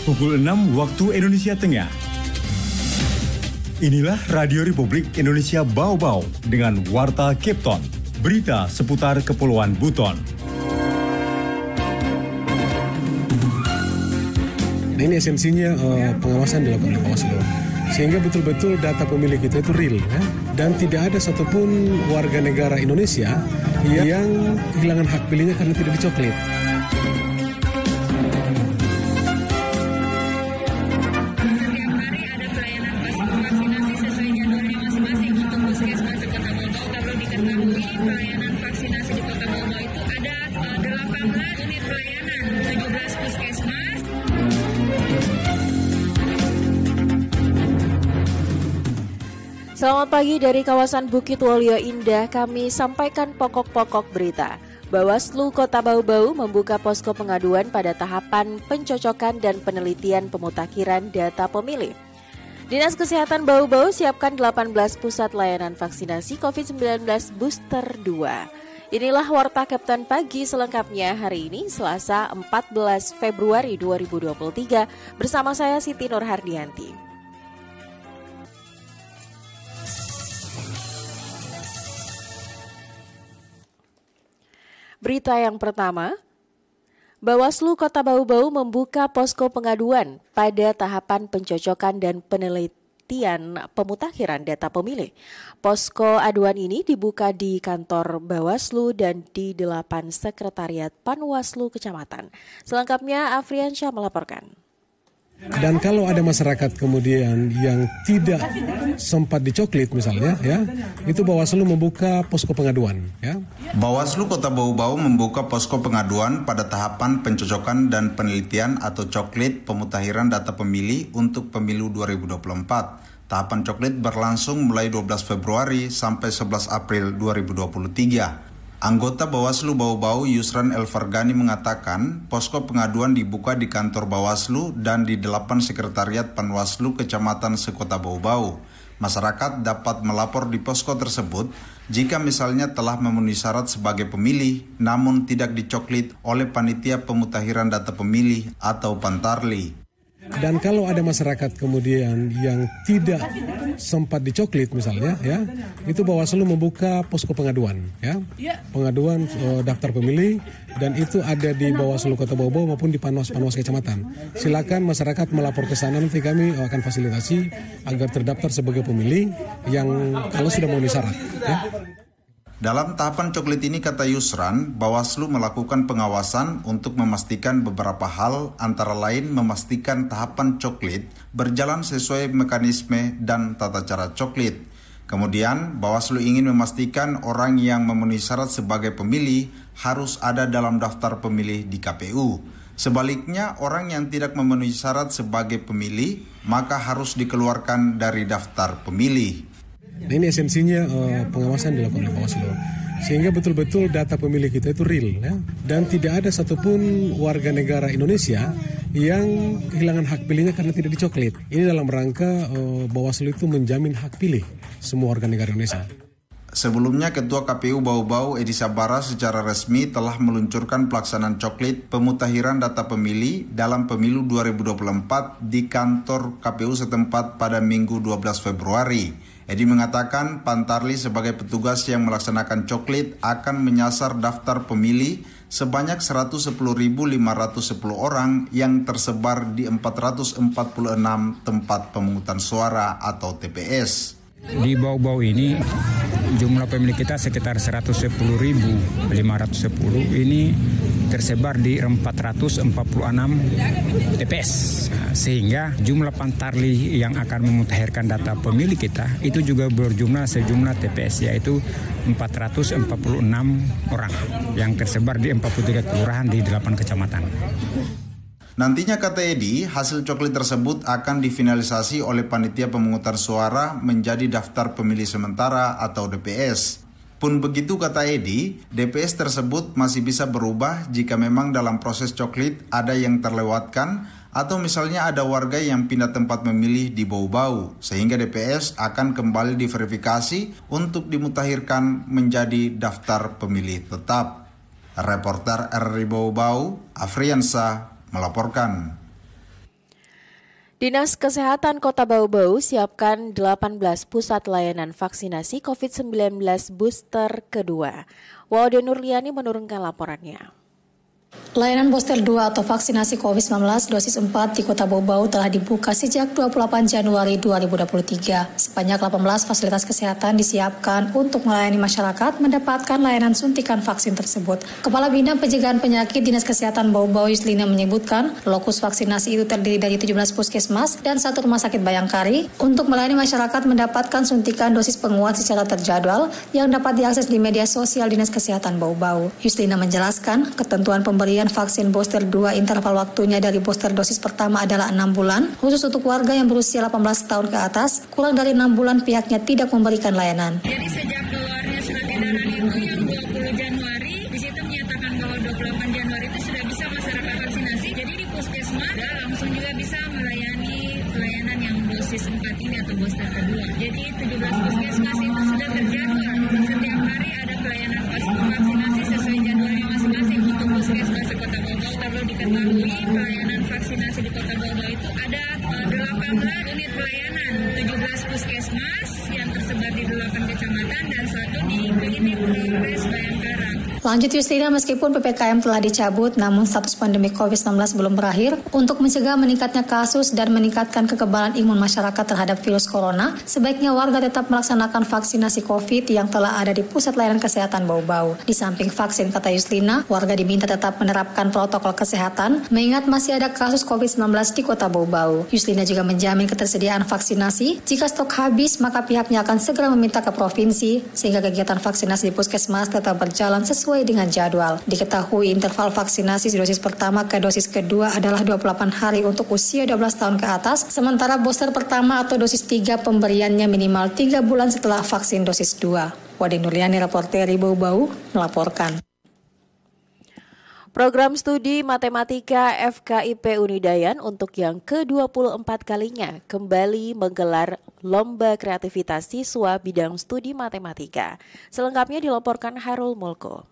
pukul 6 waktu Indonesia Tengah. Inilah Radio Republik Indonesia Bau-Bau dengan Warta Kepton, berita seputar Kepulauan Buton. Nah, ini esensinya pengawasan dilakukan oleh Bawaslu. Sehingga betul-betul data pemilih kita itu real, ya? Dan tidak ada satupun warga negara Indonesia yang kehilangan hak pilihnya karena tidak dicoklit. Pelayanan vaksinasi di Kota Bau-Bau itu ada 18 unit pelayanan, 17 puskesmas. Selamat pagi dari kawasan Bukit Wolio Indah, kami sampaikan pokok-pokok berita. Bawaslu Kota Bau-Bau membuka posko pengaduan pada tahapan pencocokan dan penelitian pemutakhiran data pemilih. Dinas Kesehatan Bau-Bau siapkan 18 pusat layanan vaksinasi COVID-19 Booster 2. Inilah Warta Kepton Pagi selengkapnya hari ini, Selasa 14 Februari 2023, bersama saya Siti Nurhardianti. Berita yang pertama, Bawaslu Kota Bau-Bau membuka posko pengaduan pada tahapan pencocokan dan penelitian pemutakhiran data pemilih. Posko aduan ini dibuka di kantor Bawaslu dan di 8 sekretariat Panwaslu Kecamatan. Selengkapnya Afriansyah melaporkan. Dan kalau ada masyarakat kemudian yang tidak sempat dicoklit misalnya, ya, itu Bawaslu membuka posko pengaduan. Ya. Bawaslu Kota Bau-Bau membuka posko pengaduan pada tahapan pencocokan dan penelitian atau coklit pemutakhiran data pemilih untuk pemilu 2024. Tahapan coklit berlangsung mulai 12 Februari sampai 11 April 2023. Anggota Bawaslu Bau-Bau Yusran Elfargani mengatakan posko pengaduan dibuka di kantor Bawaslu dan di 8 sekretariat Panwaslu Kecamatan sekota Bau-Bau. Masyarakat dapat melapor di posko tersebut jika misalnya telah memenuhi syarat sebagai pemilih namun tidak dicoklit oleh Panitia Pemutakhiran Data Pemilih atau Pantarli. Dan kalau ada masyarakat kemudian yang tidak sempat dicoklit misalnya, ya, itu Bawaslu membuka posko pengaduan, ya, pengaduan daftar pemilih, dan itu ada di Bawaslu Kota Bau-Bau maupun di Panwas Kecamatan. Silakan masyarakat melapor ke sana, nanti kami akan fasilitasi agar terdaftar sebagai pemilih yang kalau sudah memenuhi syarat. Ya. Dalam tahapan coklit ini, kata Yusran, Bawaslu melakukan pengawasan untuk memastikan beberapa hal, antara lain memastikan tahapan coklit berjalan sesuai mekanisme dan tata cara coklit. Kemudian, Bawaslu ingin memastikan orang yang memenuhi syarat sebagai pemilih harus ada dalam daftar pemilih di KPU. Sebaliknya, orang yang tidak memenuhi syarat sebagai pemilih, maka harus dikeluarkan dari daftar pemilih. Nah, ini esensinya pengawasan dilakukan oleh Bawaslu. Sehingga betul-betul data pemilih kita itu real, ya? Dan tidak ada satupun warga negara Indonesia yang kehilangan hak pilihnya karena tidak dicoklit. Ini dalam rangka Bawaslu itu menjamin hak pilih semua warga negara Indonesia. Sebelumnya, Ketua KPU Bau-Bau Edi Sabara secara resmi telah meluncurkan pelaksanaan coklit pemutakhiran data pemilih dalam pemilu 2024 di kantor KPU setempat pada Minggu 12 Februari. Edi mengatakan Pantarli sebagai petugas yang melaksanakan coklit akan menyasar daftar pemilih sebanyak 110.510 orang yang tersebar di 446 tempat pemungutan suara atau TPS. Di Bau-Bau ini jumlah pemilih kita sekitar 110.510, ini tersebar di 446 TPS. Sehingga jumlah Pantarli yang akan memutakhirkan data pemilih kita itu juga berjumlah sejumlah TPS, yaitu 446 orang yang tersebar di 43 kelurahan di 8 kecamatan. Nantinya, kata Edi, hasil coklit tersebut akan difinalisasi oleh Panitia Pemungutan Suara menjadi daftar pemilih sementara atau DPS. Pun begitu, kata Edi, DPS tersebut masih bisa berubah jika memang dalam proses coklit ada yang terlewatkan atau misalnya ada warga yang pindah tempat memilih di Bau-Bau, sehingga DPS akan kembali diverifikasi untuk dimutakhirkan menjadi daftar pemilih tetap. Reporter RRI Bau-Bau, Afriansyah melaporkan. Dinas Kesehatan Kota Bau-Bau siapkan 18 pusat layanan vaksinasi COVID-19 booster kedua. Waude Nurliani menurunkan laporannya. Layanan booster 2 atau vaksinasi COVID-19 dosis 4 di Kota Bau-Bau telah dibuka sejak 28 Januari 2023. Sebanyak 18 fasilitas kesehatan disiapkan untuk melayani masyarakat mendapatkan layanan suntikan vaksin tersebut. Kepala Bidang Pencegahan Penyakit Dinas Kesehatan Bau-Bau Yuslina menyebutkan, lokus vaksinasi itu terdiri dari 17 puskesmas dan 1 rumah sakit Bayangkari untuk melayani masyarakat mendapatkan suntikan dosis penguat secara terjadwal yang dapat diakses di media sosial Dinas Kesehatan Bau-Bau. Yuslina menjelaskan, ketentuan pemberian vaksin booster 2 interval waktunya dari booster dosis pertama adalah 6 bulan, khusus untuk warga yang berusia 18 tahun ke atas, kurang dari 6 bulan pihaknya tidak memberikan layanan. Jadi sejak keluarnya surat edaran itu yang 20 Januari, di situ menyatakan bahwa 28 Januari itu sudah bisa masyarakat vaksinasi. Jadi di puskesmas langsung juga bisa melayani pelayanan yang dosis 4 ini atau booster kedua. Jadi 17 puskesmas itu sudah terjadwal. Setiap hari ada pelayanan vaksinasi sesuai jadwalnya masing-masing untuk puskesmas Kota Bau-Bau. Perlu diketahui pelayanan vaksinasi di Kota Bau-Bau itu ada 18 unit pelayanan, 17 puskesmas yang tersebar di 8 kecamatan dan 1 di klinik Polres Bayangkara. Lanjut Yuslina, meskipun PPKM telah dicabut, namun status pandemi COVID-19 belum berakhir. Untuk mencegah meningkatnya kasus dan meningkatkan kekebalan imun masyarakat terhadap virus corona, sebaiknya warga tetap melaksanakan vaksinasi COVID yang telah ada di pusat layanan kesehatan Bau-Bau. Di samping vaksin, kata Yuslina, warga diminta tetap menerapkan protokol kesehatan, mengingat masih ada kasus COVID-19 di Kota Bau-Bau. Yuslina juga menjamin ketersediaan vaksinasi. Jika stok habis, maka pihaknya akan segera meminta ke provinsi, sehingga kegiatan vaksinasi di puskesmas tetap berjalan sesuai dengan jadwal. Diketahui interval vaksinasi dosis pertama ke dosis kedua adalah 28 hari untuk usia 12 tahun ke atas, sementara booster pertama atau dosis 3 pemberiannya minimal 3 bulan setelah vaksin dosis 2. Waude Nurliani, reporter Bau-Bau, melaporkan. Program studi Matematika FKIP Unidayan untuk yang ke-24 kalinya kembali menggelar Lomba Kreativitas Siswa Bidang Studi Matematika. Selengkapnya dilaporkan Harul Mulko.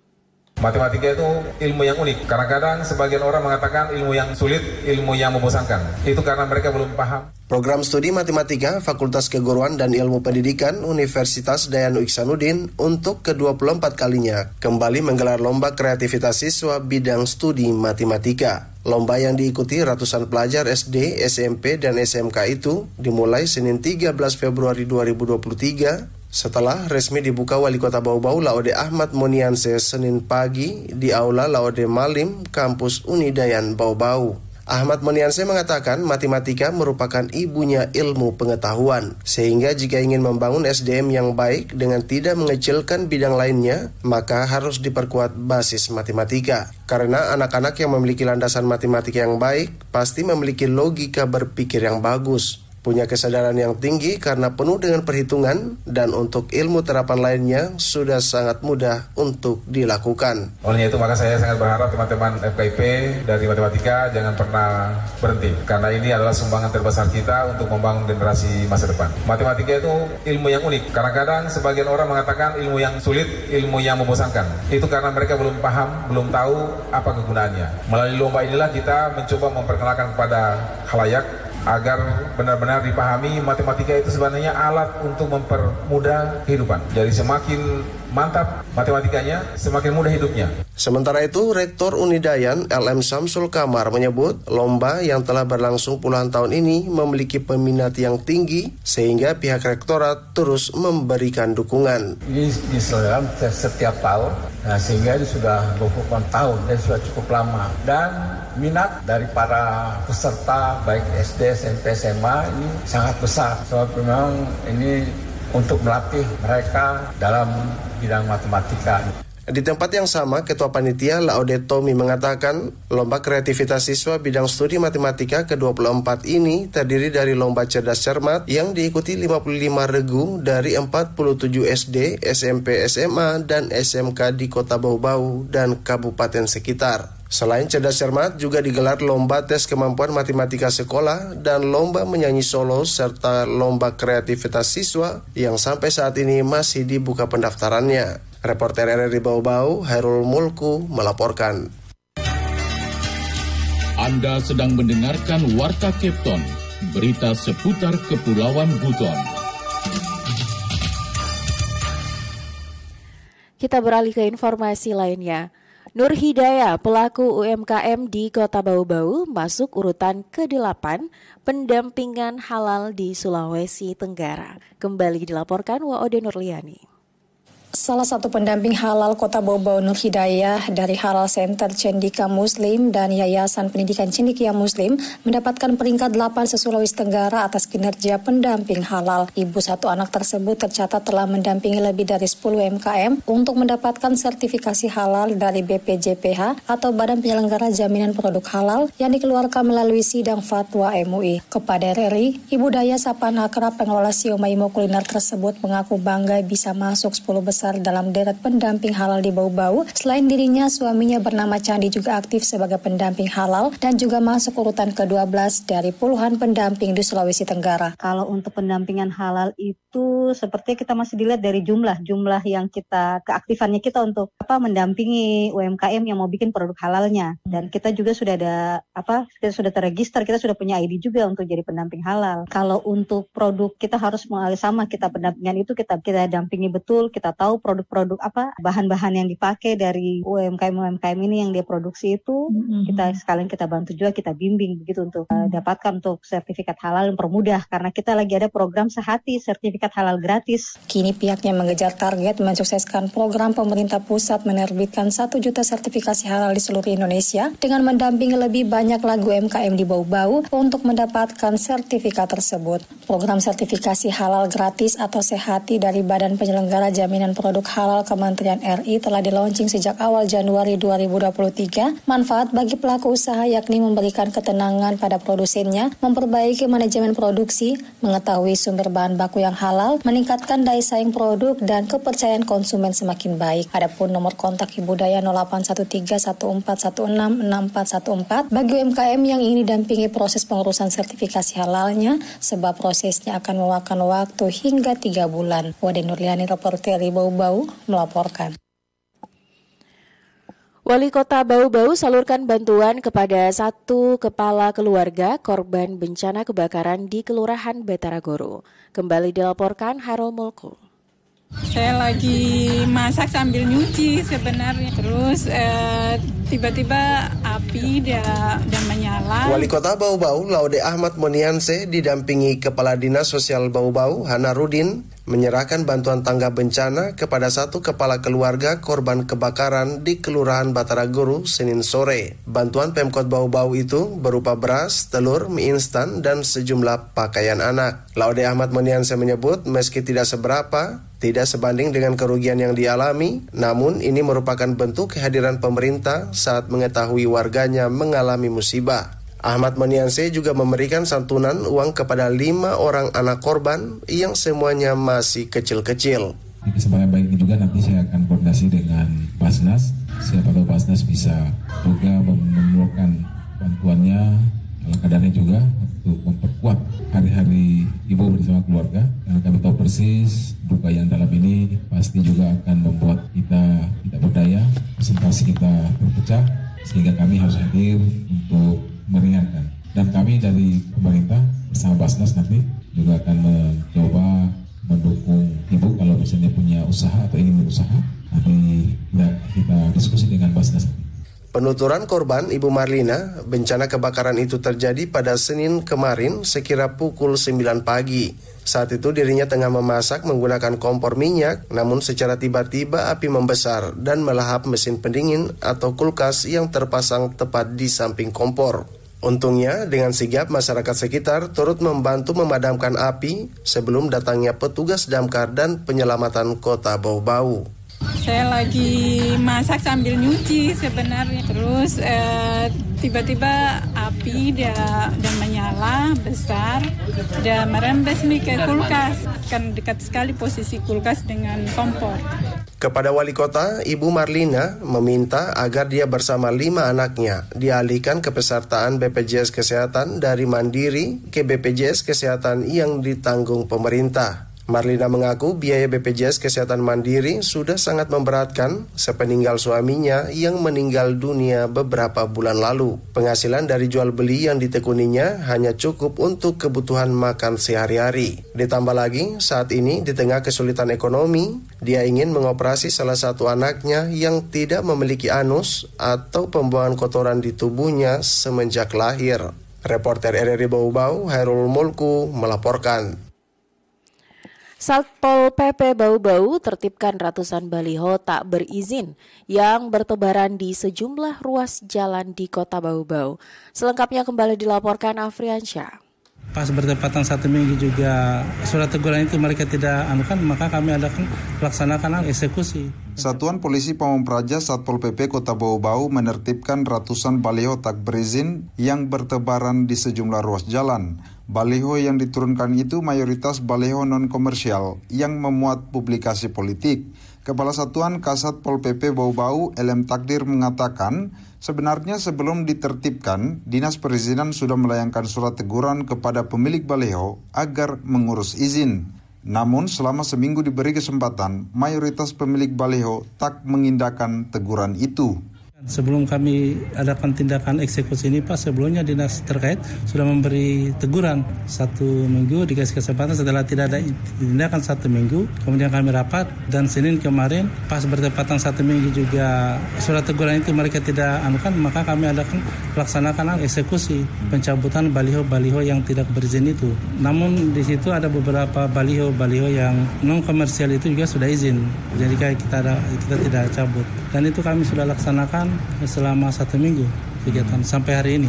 Matematika itu ilmu yang unik. Kadang-kadang sebagian orang mengatakan ilmu yang sulit, ilmu yang membosankan. Itu karena mereka belum paham. Program studi Matematika Fakultas Keguruan dan Ilmu Pendidikan Universitas Dayanu Iksanuddin untuk ke-24 kalinya kembali menggelar Lomba Kreativitas Siswa Bidang Studi Matematika. Lomba yang diikuti ratusan pelajar SD, SMP, dan SMK itu dimulai Senin 13 Februari 2023 setelah resmi dibuka Wali Kota Bau-Bau Laode Ahmad Monianse Senin pagi di Aula Laode Malim, Kampus Unidayan Bau-Bau. Ahmad Monianse mengatakan matematika merupakan ibunya ilmu pengetahuan, sehingga jika ingin membangun SDM yang baik dengan tidak mengecilkan bidang lainnya, maka harus diperkuat basis matematika. Karena anak-anak yang memiliki landasan matematika yang baik, pasti memiliki logika berpikir yang bagus, punya kesadaran yang tinggi karena penuh dengan perhitungan, dan untuk ilmu terapan lainnya sudah sangat mudah untuk dilakukan. Oleh itu maka saya sangat berharap teman-teman FKIP dari matematika jangan pernah berhenti, karena ini adalah sumbangan terbesar kita untuk membangun generasi masa depan. Matematika itu ilmu yang unik. Kadang-kadang sebagian orang mengatakan ilmu yang sulit, ilmu yang membosankan. Itu karena mereka belum paham, belum tahu apa kegunaannya. Melalui lomba inilah kita mencoba memperkenalkan kepada khalayak agar benar-benar dipahami matematika itu sebenarnya alat untuk mempermudah kehidupan. Jadi semakin mantap matematikanya, semakin mudah hidupnya. Sementara itu, Rektor Unidayan LM Samsul Kamar menyebut lomba yang telah berlangsung puluhan tahun ini memiliki peminat yang tinggi sehingga pihak rektorat terus memberikan dukungan. Ini diselenggarakan setiap tahun, sehingga ini sudah 20 tahun dan sudah cukup lama. Dan minat dari para peserta baik SD, SMP, SMA ini sangat besar. Sebab memang ini untuk melatih mereka dalam bidang matematika. Di tempat yang sama, Ketua Panitia Laode Tommy mengatakan lomba kreativitas siswa bidang studi matematika ke-24 ini terdiri dari lomba cerdas cermat yang diikuti 55 regu dari 47 SD, SMP, SMA, dan SMK di Kota Bau-Bau dan kabupaten sekitar. Selain cerdas cermat, juga digelar lomba tes kemampuan matematika sekolah dan lomba menyanyi solo serta lomba kreativitas siswa yang sampai saat ini masih dibuka pendaftarannya. Reporter RRI Bau-Bau, Hairul Mulku, melaporkan. Anda sedang mendengarkan Warta Kepton, berita seputar Kepulauan Buton. Kita beralih ke informasi lainnya. Nur Hidayah, pelaku UMKM di Kota Bau-Bau, masuk urutan ke-8 pendampingan halal di Sulawesi Tenggara. Kembali dilaporkan Waode Nurliani. Salah satu pendamping halal Kota Bau-Bau, Nur Hidayah, dari Halal Center Cendika Muslim dan Yayasan Pendidikan Cendekia Muslim mendapatkan peringkat 8 se-Sulawesi Tenggara atas kinerja pendamping halal. Ibu satu anak tersebut tercatat telah mendampingi lebih dari 10 UMKM untuk mendapatkan sertifikasi halal dari BPJPH atau Badan Penyelenggara Jaminan Produk Halal yang dikeluarkan melalui sidang fatwa MUI. Kepada RRI, Ibu Daya sapaan akrab pengelola Siomaimo Kuliner tersebut mengaku bangga bisa masuk 10 besar dalam deret pendamping halal di Bau-Bau. Selain dirinya, suaminya bernama Candi juga aktif sebagai pendamping halal dan juga masuk urutan ke-12 dari puluhan pendamping di Sulawesi Tenggara. Kalau untuk pendampingan halal itu seperti kita masih dilihat dari jumlah yang kita, keaktifannya kita untuk mendampingi UMKM yang mau bikin produk halalnya. Dan kita juga sudah ada kita sudah terregister, kita sudah punya ID juga untuk jadi pendamping halal. Kalau untuk produk kita harus sama, kita pendampingan itu kita dampingi betul, kita tahu produk-produk bahan-bahan yang dipakai dari UMKM ini yang dia produksi itu, kita sekalian kita bantu juga, kita bimbing begitu untuk dapatkan untuk sertifikat halal yang permudah, karena kita lagi ada program Sehati sertifikat halal gratis. Kini pihaknya mengejar target mensukseskan program pemerintah pusat menerbitkan 1 juta sertifikasi halal di seluruh Indonesia dengan mendampingi lebih banyak lagu UMKM di Bau-Bau untuk mendapatkan sertifikat tersebut. Program sertifikasi halal gratis atau Sehati dari Badan Penyelenggara Jaminan Produk Halal Kementerian RI telah di-launching sejak awal Januari 2023. Manfaat bagi pelaku usaha yakni memberikan ketenangan pada produsennya, memperbaiki manajemen produksi, mengetahui sumber bahan baku yang halal, meningkatkan daya saing produk dan kepercayaan konsumen semakin baik. Adapun nomor kontak Ibu Daya 081314166414 bagi UMKM yang ingin didampingi proses pengurusan sertifikasi halalnya, sebab prosesnya akan memakan waktu hingga 3 bulan. Wade Nurliani, reporter Bau-Bau, melaporkan. Wali Kota Bau-Bau salurkan bantuan kepada 1 kepala keluarga korban bencana kebakaran di Kelurahan Bataragoro. Kembali dilaporkan Harul Mulku. Saya lagi masak sambil nyuci sebenarnya, terus tiba-tiba api dan menyala. Wali Kota Bau-Bau, Laude Ahmad Monianse, didampingi Kepala Dinas Sosial Bau-Bau, Hana Rudin, menyerahkan bantuan tangga bencana kepada 1 kepala keluarga korban kebakaran di Kelurahan Bataragoro Senin sore. Bantuan Pemkot Bau-Bau itu berupa beras, telur, mie instan, dan sejumlah pakaian anak. Laude Ahmad Monianse menyebut meski tidak sebanding dengan kerugian yang dialami, namun ini merupakan bentuk kehadiran pemerintah saat mengetahui warganya mengalami musibah. Ahmad Monianse juga memberikan santunan uang kepada 5 orang anak korban yang semuanya masih kecil-kecil. Di kesempatan baik ini juga nanti saya akan koordinasi dengan Basnas. Siapa tahu Basnas bisa juga memerlukan bantuannya, ala kadarnya juga untuk memperkuat hari-hari ibu bersama keluarga. Karena kami tahu persis duka yang dalam ini pasti juga akan membuat kita tidak berdaya, konsentrasi kita terpecah, sehingga kami harus hadir untuk meringankan. Dan kami dari pemerintah bersama Basnas nanti juga akan mencoba mendukung ibu kalau misalnya punya usaha atau ingin berusaha. Nanti kita diskusi dengan Basnas. Penuturan korban Ibu Marlina, bencana kebakaran itu terjadi pada Senin kemarin sekira pukul 9 pagi. Saat itu dirinya tengah memasak menggunakan kompor minyak, namun secara tiba-tiba api membesar dan melahap mesin pendingin atau kulkas yang terpasang tepat di samping kompor. Untungnya dengan sigap masyarakat sekitar turut membantu memadamkan api sebelum datangnya petugas damkar dan penyelamatan Kota Bau-Bau. Saya lagi masak sambil nyuci sebenarnya, terus tiba-tiba api dan menyala besar dan merembes nih ke kulkas, kan dekat sekali posisi kulkas dengan kompor. Kepada Wali Kota, Ibu Marlina meminta agar dia bersama 5 anaknya dialihkan kepesertaan BPJS Kesehatan dari Mandiri ke BPJS Kesehatan yang ditanggung pemerintah. Marlina mengaku biaya BPJS Kesehatan Mandiri sudah sangat memberatkan sepeninggal suaminya yang meninggal dunia beberapa bulan lalu. Penghasilan dari jual beli yang ditekuninya hanya cukup untuk kebutuhan makan sehari-hari. Ditambah lagi, saat ini di tengah kesulitan ekonomi, dia ingin mengoperasi salah satu anaknya yang tidak memiliki anus atau pembuangan kotoran di tubuhnya semenjak lahir. Reporter RRI Bau-Bau, Hairul Mulku, melaporkan. Satpol PP Bau-Bau tertibkan ratusan baliho tak berizin yang bertebaran di sejumlah ruas jalan di Kota Bau-Bau. Selengkapnya kembali dilaporkan Afriansyah. Pas bertepatan 1 minggu juga surat teguran itu mereka tidak anukan, maka kami adakan laksanakan eksekusi. Satuan Polisi Pamong Praja Satpol PP Kota Bau-Bau menertibkan ratusan baliho tak berizin yang bertebaran di sejumlah ruas jalan. Baliho yang diturunkan itu mayoritas baliho non-komersial yang memuat publikasi politik. Kepala Satuan Kasat Pol PP Bau-Bau, LM Takdir mengatakan, sebenarnya sebelum ditertibkan, Dinas Perizinan sudah melayangkan surat teguran kepada pemilik baliho agar mengurus izin. Namun selama seminggu diberi kesempatan, mayoritas pemilik baliho tak mengindahkan teguran itu. Sebelum kami adakan tindakan eksekusi ini, Pak, sebelumnya dinas terkait sudah memberi teguran 1 minggu, dikasih kesempatan. Setelah tidak ada tindakan 1 minggu, kemudian kami rapat dan Senin kemarin pas bertepatan 1 minggu juga surat teguran itu mereka tidak anukan, maka kami adakan laksanakan eksekusi pencabutan baliho-baliho yang tidak berizin itu. Namun di situ ada beberapa baliho-baliho yang non komersial itu juga sudah izin, jadi kita tidak cabut, dan itu kami sudah laksanakan selama 1 minggu kegiatan sampai hari ini.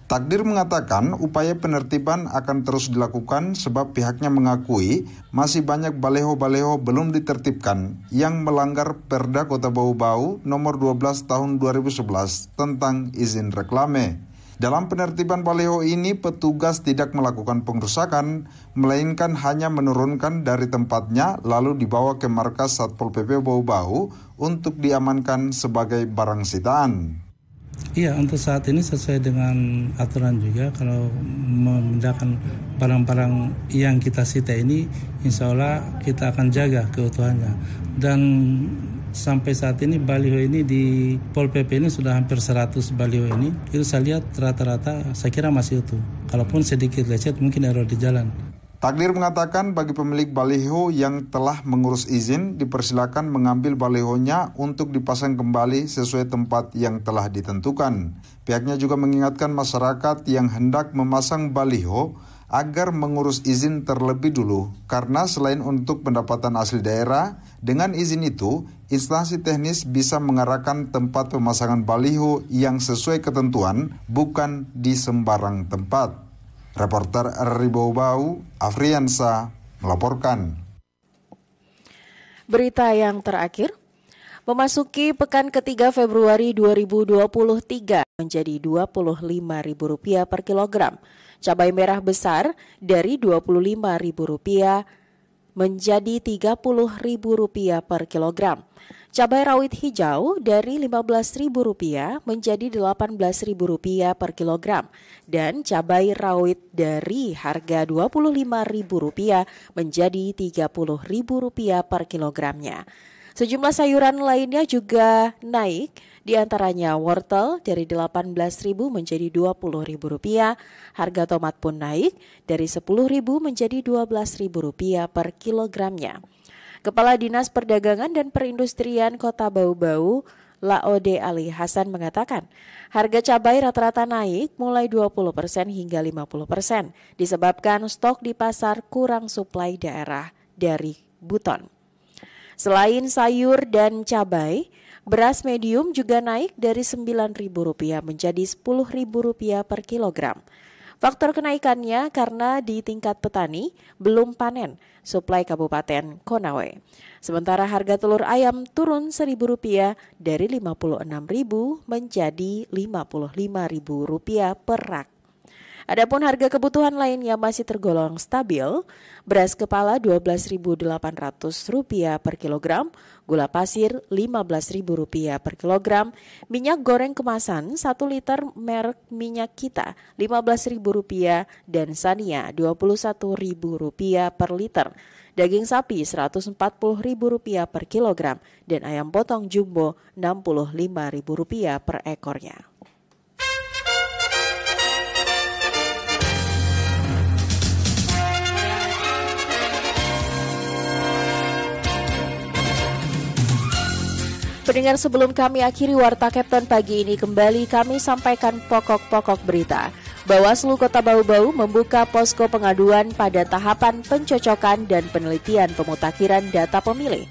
Takdir mengatakan upaya penertiban akan terus dilakukan sebab pihaknya mengakui masih banyak baleho-baleho belum ditertibkan yang melanggar Perda Kota Bau-Bau nomor 12 tahun 2011 tentang izin reklame. Dalam penertiban baleho ini, petugas tidak melakukan pengerusakan, melainkan hanya menurunkan dari tempatnya lalu dibawa ke markas Satpol PP Bau-Bau untuk diamankan sebagai barang sitaan. Iya, untuk saat ini sesuai dengan aturan juga, kalau memindahkan barang-barang yang kita sita ini, insya Allah kita akan jaga keutuhannya. Dan sampai saat ini baliho ini di Pol PP ini sudah hampir 100 baliho ini. Itu saya lihat rata-rata saya kira masih utuh. Kalaupun sedikit lecet mungkin error di jalan. Takdir mengatakan bagi pemilik baliho yang telah mengurus izin dipersilakan mengambil balihonya untuk dipasang kembali sesuai tempat yang telah ditentukan. Pihaknya juga mengingatkan masyarakat yang hendak memasang baliho agar mengurus izin terlebih dulu, karena selain untuk pendapatan asli daerah, dengan izin itu, instansi teknis bisa mengarahkan tempat pemasangan baliho yang sesuai ketentuan, bukan di sembarang tempat. Reporter RRI Bau-Bau, Afriansa, melaporkan. Berita yang terakhir, memasuki pekan ketiga Februari 2023 menjadi Rp25.000 per kilogram. Cabai merah besar dari Rp25.000 menjadi Rp30.000 per kilogram. Cabai rawit hijau dari Rp15.000 menjadi Rp18.000 per kilogram. Dan cabai rawit dari harga Rp25.000 menjadi Rp30.000 per kilogramnya. Sejumlah sayuran lainnya juga naik, di antaranya wortel dari Rp18.000 menjadi Rp20.000, harga tomat pun naik dari Rp10.000 menjadi Rp12.000 per kilogramnya. Kepala Dinas Perdagangan dan Perindustrian Kota Bau-Bau, Laode Ali Hasan mengatakan, harga cabai rata-rata naik mulai 20% hingga 50% disebabkan stok di pasar kurang suplai daerah dari Buton. Selain sayur dan cabai, beras medium juga naik dari Rp9.000 menjadi Rp10.000 per kilogram. Faktor kenaikannya karena di tingkat petani belum panen suplai Kabupaten Konawe. Sementara harga telur ayam turun Rp1.000 dari Rp56.000 menjadi Rp55.000 per rak. Adapun harga kebutuhan lainnya masih tergolong stabil. Beras kepala Rp12.800 per kilogram, gula pasir Rp15.000 per kilogram, minyak goreng kemasan 1 liter merek minyak kita Rp15.000 dan Sania Rp21.000 per liter. Daging sapi Rp140.000 per kilogram dan ayam potong jumbo Rp65.000 per ekornya. Pendengar, sebelum kami akhiri Warta Kapten pagi ini, kembali kami sampaikan pokok-pokok berita. Bawaslu Kota Bau-Bau membuka posko pengaduan pada tahapan pencocokan dan penelitian pemutakhiran data pemilih.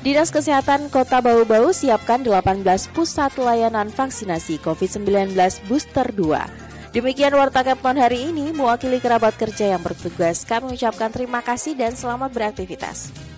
Dinas Kesehatan Kota Bau-Bau siapkan 18 pusat layanan vaksinasi COVID-19 booster 2. Demikian Warta Kapten hari ini, mewakili kerabat kerja yang bertugas, kami ucapkan terima kasih dan selamat beraktivitas.